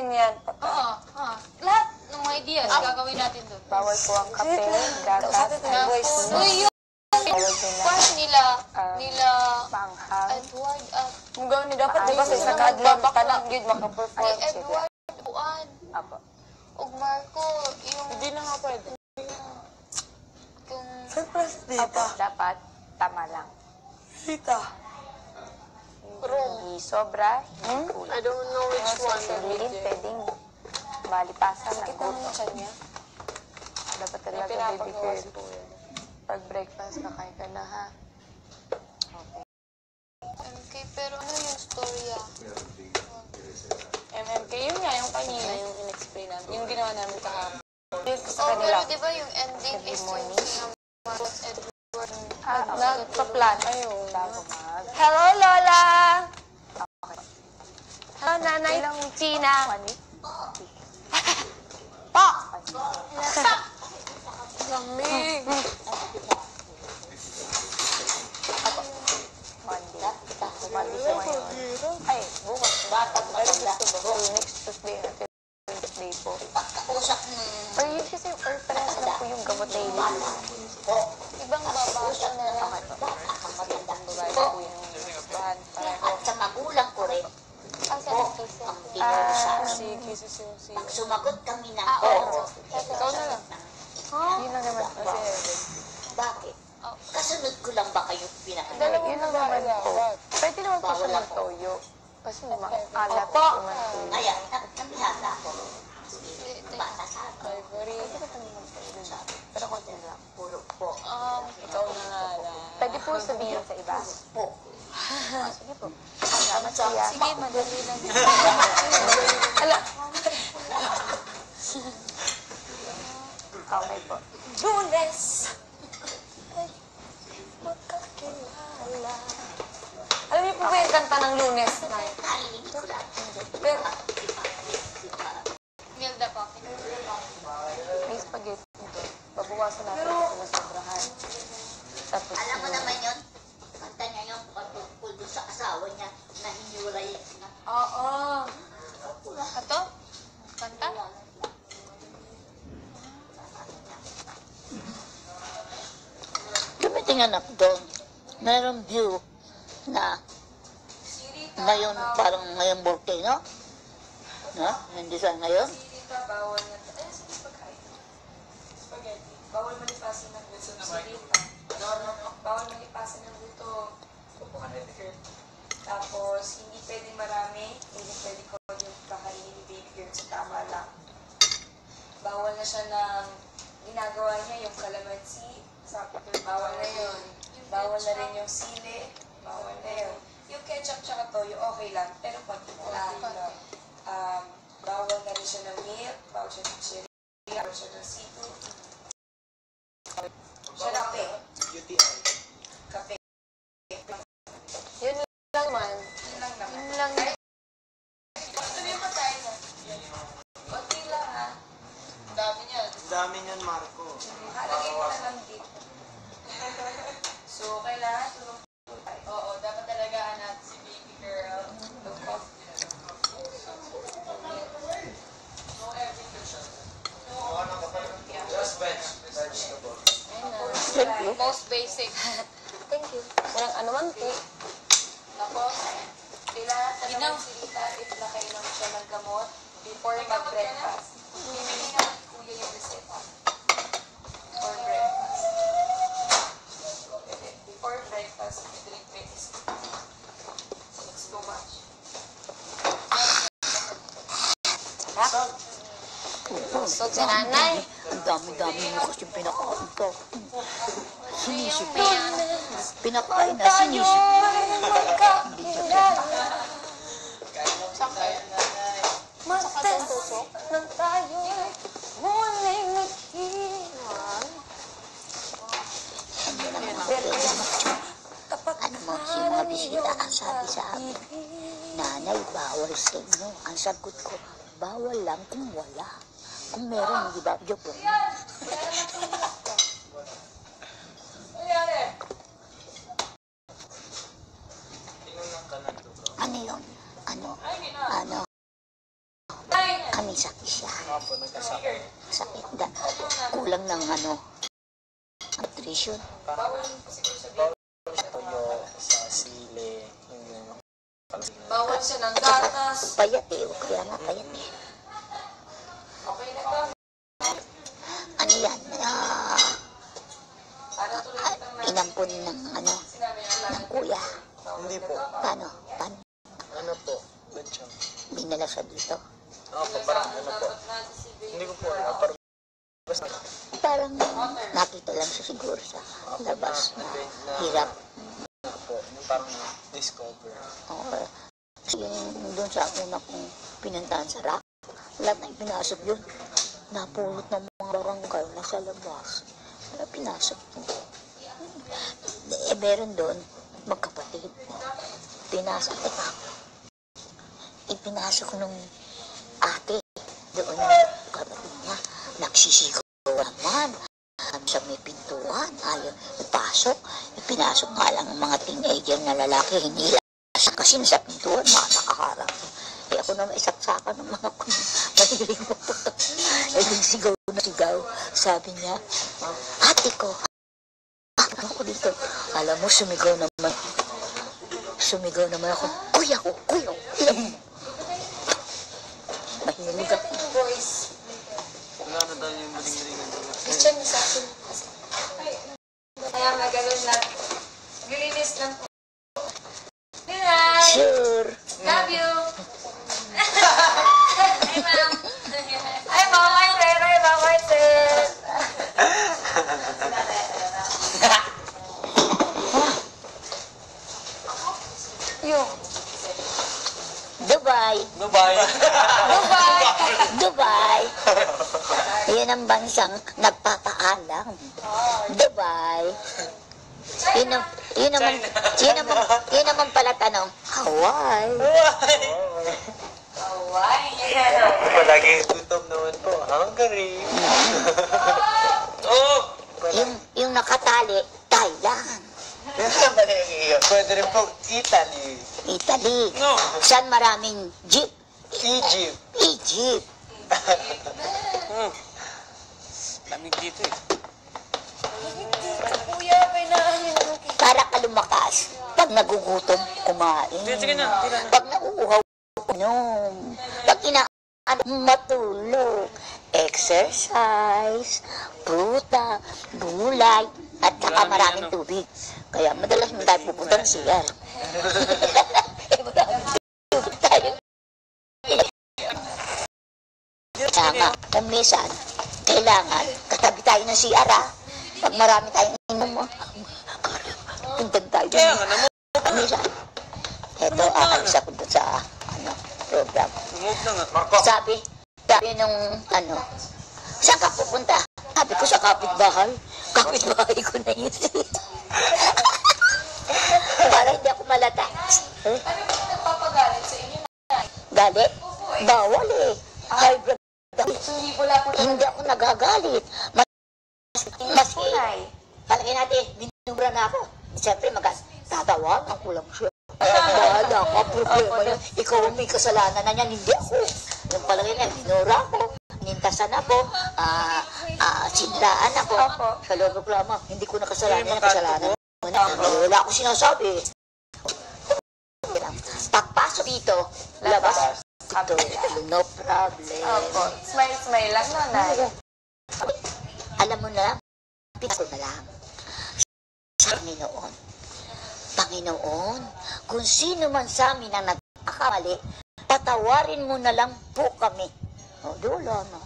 yan. Oo. Lahat ng mga ideas gagawin natin doon. Bawal po ang kape, gatas, Uy, yung nila panghang. Edward Kung gawin niyo dapat, di ba sa kadlong ka lang, yun makaperform. Edward, Juan, Apo. ug Marco, yung... Hindi na nga pwede. Kung... Surprise, Apo, tita. dapat tama lang. Tita. Hindi sobra, hindi kulang. I don't know which one. Hindi rin pwedeng malipasan ng Kita mo gutom. siya niya. Dapat talaga, baby girl. Pag breakfast, kakain ka na, ha? MK, pero ano yung storya? MMK, yun nga, yung kanina, yung in-explain namin. Yung ginawa namin kahapon. Yun sa Oh, kanila. pero di ba yung ending is yung Marco Edward? Nagpa-plan. Ayun. Bago mag... Hello, Lola! Okay. Hello, Nanay Tina. One week? Pa! Lamig! Monday. Monday po ngayon. Ay, bukas. Next Tuesday. Tuesday po. Pero yun kasi, parehas lang po yung gamot na yun. Ibang babasa na lang. Okay po. Babae po yung bahan. At sa magulang ko rin, Asa ang kisa? ang tinuro sa akin. Si Kisis yung si... Pag sumagot kami ng oo. oo, Ikaw na lang. Yun lang naman po. bakit? Kasunod ko lang ba kayo pinakain? Yun lang naman po. Pwede naman po siya ng toyo. Kasi maalat po man po. Kaya, namihasa ako. Bata sa akin. Favorite. Pero konti lang. Puro po. Ikaw na nga lang. Pwede po sabihin sa iba. Po. Sige po. Salamat siya. Sige, madali lang. Ala! Okay po. Lunes! Ay, magkakilala. Alam niyo po ba yung kanta ng Lunes? Nay? Narinig ko lang. Pero, Nilda pa. May spaghetti dito. Babawasan natin ito na sobrahan. Tapos Alam mo naman yun? Kanta niya yung patungkol doon sa asawa niya na hiniwalay na. oo. Ato? Kanta? Dumiting anak doon. Mayroong view na ngayon, parang ngayon volcano. No? Hindi sa ngayon. Sirita, bawal na... Eh, sige, pagkain. Spaghetti. Bawal malipasin ng gusto. Sirita. Bawal malipasin ng gusto. Upo ka na, girl. Tapos, hindi pwedeng marami. Hindi pwede ko yung kakainin ni baby girl sa tama lang. Bawal na siya ng ginagawa niya, yung calamansi. Bawal na yun. Bawal na rin yung sili. Bawal na yun. Yung ketchup tsaka toyo, okay lang. Pero pag bawal na rin siya ng milk, bawal siya ng cherry, bawal siya ng seafood. Siya kape. Kape. yun lang man. Yun lang naman. Yun lang. Sabihin pa tayo na. Konti lang ha. Dami niyan. Dami niyan, Marco. Halagay mo na lang dito. So, kailangan tulong tayo. Oo, dapat talaga anak si baby girl. Look off. No every cushion. Just vegetable. Most basic. Thank you. Walang ano man po. Tapos, kailangan talaga si Rita if nakainom siya ng gamot before mag-breakfast. Hindi nga kuya yung reseta. For breakfast. Before breakfast, drink medicine. It's too much. Busog si nanay. Ang dami-dami mo kasi pinakain ko. Sinisipin. Pinakain na sinisipin. Matas ng tayo muling naghiwalay. Ano mo, si mga bisita ang sabi sa akin, nanay, bawal sa inyo. Ang sagot ko, bawal lang kung wala. Kung meron, hindi ba? Joke lang. Ano yun? Ano? may sakit siya. Opo, nagkasakit. Sakit. Kulang ng nutrition. Tuyo sa sili. Yung Bawal siya ng gatas. Payat eh. Kaya nga payat eh. Okay na ba? Ano yan? Para tuloy kitang na Inampun ng sinabi ng ng kuya. Hindi po. Paano? Paano? Ano po? Lechon. Dinala siya dito. Opo, parang ano po. Hindi ko po alam. Parang basta Parang nakita lang siya siguro sa labas na hirap. ano po. Yung parang discover. Oo. Kasi yung doon sa una kong pinuntahan sa rock, lahat na pinasok yun. Napulot ng mga barangay nasa labas. Wala pinasok yun. Meron doon, magkapatid. Pinasok, ipinasok nung ate. Doon yung kapatid niya. Nagsisigaw naman. Sa may pintuan, ayaw ipasok. Ipinasok nga lang ang mga teenager na lalaki, hindi lang. Kasi nasa pintuan, mga nakaharap. Eh ako naman isaksakan ng mga mahiling mo. Eh sigaw na sigaw. Sabi niya, ate ko, ako dito. Alam mo, sumigaw naman. Sumigaw naman ako, kuya ko, kuya ko. Mahilig ako. voice. Wala na daw yung maling-malingan doon. Christian mo sa akin. Kaya nga ganun lang. Glilinis lang po. Hi! Sure. Love you! Hi, ma'am! Hi, bye, sir! Hi, bye, sir! Yung Dubai. Dubai. Dubai. Dubai. Yan ang bansang nagpapaalam. Dubai. Yun naman pala tanong, Hawaii. Hawaii! Palagi tutom naman po. Hungary. Oh! Yung nakatali, Thailand. Pwede rin po Italy. Italy. No. Saan maraming jeep? Egypt. Egypt. Lamig dito eh. Kuya, pinahin mo. Para ka lumakas. Pag nagugutom, kumain. Sige na, tira na. Pag nauuhaw, unom. Pag inaan, matulog. Exercise, pruta, gulay, at saka maraming tubig. Kaya madalas mo tayo pupunta ng CR. Maraming tubig tayo. Kaya nga, kung minsan, kailangan, katabi tayo ng CR ha. Pag marami tayong inom, puntan tayo. Kaya nga naman. Minsan, eto, aalis ako doon sa, program. Move na nga. Marco. Sabi nung, saan ka pupunta? Sabi ko sa kapitbahay. Kapitbahay ko na yun. Para hindi ako malata. Ano ba nagpapagalit sa inyo? Galit? Bawal eh. High blood. Hindi pula po Hindi ako nagagalit. Maski, palagay natin, binubra na ako. Siyempre, tatawagan ko lang siya. Bahala ka, problema yan. Ikaw ang may kasalanan na yan, hindi ako. Yung palagay na, binura ako, nintasan ako, sinlaan ako. Sa loob ng reklamo, hindi ko nakasalanan, kasalanan. Wala akong sinasabi. Pagpasok dito, labas dito, no problem. Opo. Smile lang, nanay. Alam mo na, pinako na lang. Sa Panginoon, kung sino man sa amin ang nagkakamali, patawarin mo na lang po kami. O, dulo, no?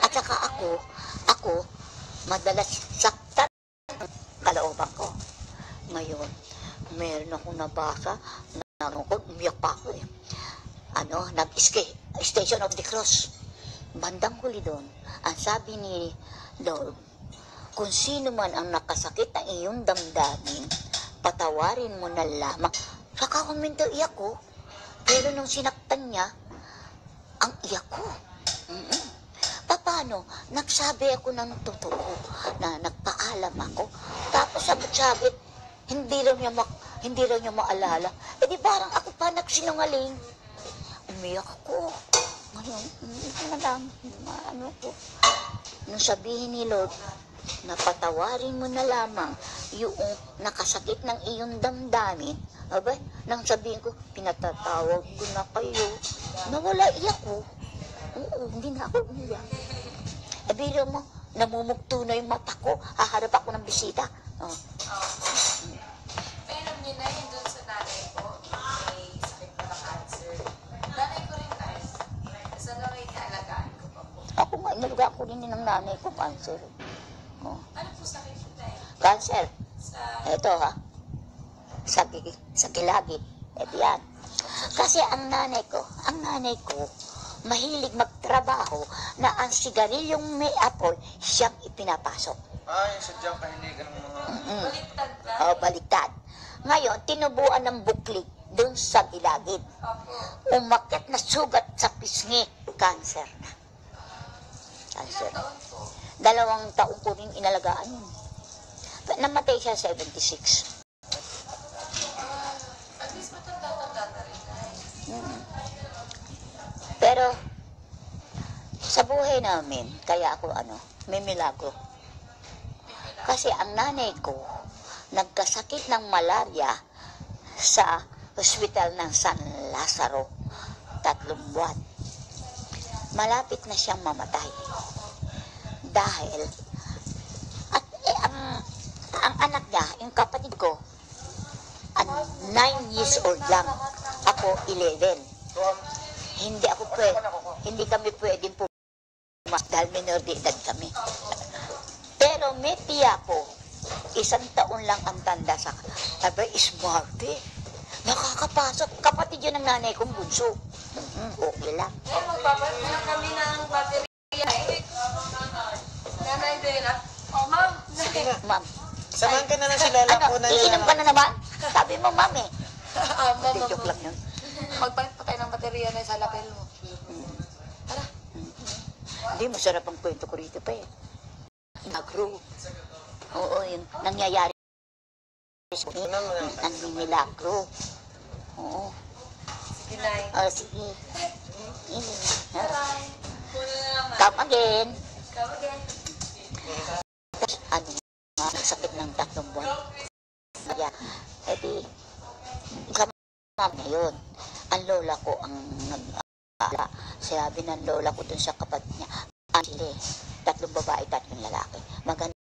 At saka ako, madalas saktan ang kalooban ko. Ngayon, meron akong nabasa, umiyak pa ako eh. Station of the Cross. Bandang huli doon, ang sabi ni Lord, kung sino man ang nakasakit ng iyong damdamin, patawarin mo na lamang. Saka huminto iyak ko. Pero nung sinaktan niya, ang iyak ko. Paano? Nagsabi ako ng totoo na nagpaalam ako. Tapos sabit-sabit, hindi raw niya maalala. Eh di parang ako pa nagsinungaling. Umiyak ako. Ngayon, ito na lang, ano ko. Nung sabihin ni Lord, napatawarin mo na lamang yung nakasakit ng iyong damdamin, abay, nang sabihin ko, pinatatawag ko na kayo, nawala iyak ko. Oo, hindi na ako umiyak. Biro mo, namumugto na yung mata ko, haharap ako ng bisita. Oh. Pero niyo na yun dun sa nanay ko, may sakit pa na cancer. Nanay ko rin tayo. Sa lang ay kaalagaan ko pa po. Ako nga, inalagaan ko rin ng nanay ko, cancer. Oh. Ano po sakit po tayo? Cancer. Sa Ito ha, sa kilagi. Ito yan. Kasi ang nanay ko, mahilig magtrabaho na ang sigarilyong may apoy, siyang ipinapasok. Yung sadyang kahiligan ng mga... baliktad ba? O, baliktad. Ngayon, tinubuan ng buklik dun sa gilagid. Opo. Umakyat na sugat sa pisngi, cancer na. Cancer. Taon po. 2 taon ko rin inalagaan yun. Namatay siya 76. At least matanda-tanda na rin tayo. Pero, sa buhay namin, kaya ako may milagro. Kasi ang nanay ko, nagkasakit ng malaria sa hospital ng San Lazaro, 3 buwan. Malapit na siyang mamatay. Dahil, ang anak niya, yung kapatid ko, 9 years old lang. Ako, 11. Hindi kami pwedeng pumas dahil minor de edad kami. Pero may tiya ko, 1 taon lang ang tanda sa sabi, smarte. Nakakapasok. Kapatid yun ng nanay kong bunso. Okay lang. Magpapalit na kami ng baterya. Nanay din ah. Oh, ma'am. Ma'am, Samahan ka na lang si Lola po na iinom ka na naman? Sabi mo, ma'am eh. Ma'am, Hindi, joke lang yun. magpalit pa tayo ng baterya na sa lapel mo. Tara. Hindi, masarap ang kwento ko rito pa eh. Milagro. Oo, yun. Nangyayari. Ang milagro. Oo. Sige, Nay. Sige. Tara. Muna na lang, Nay. Come again. Come again. Sakit ng 3 buwan. Kaya, edi, kasama na yun. Ang lola ko ang nag-aala. Sabi ng lola ko dun sa kapatid niya, Angele, 3 babae, 3 lalaki. Maganda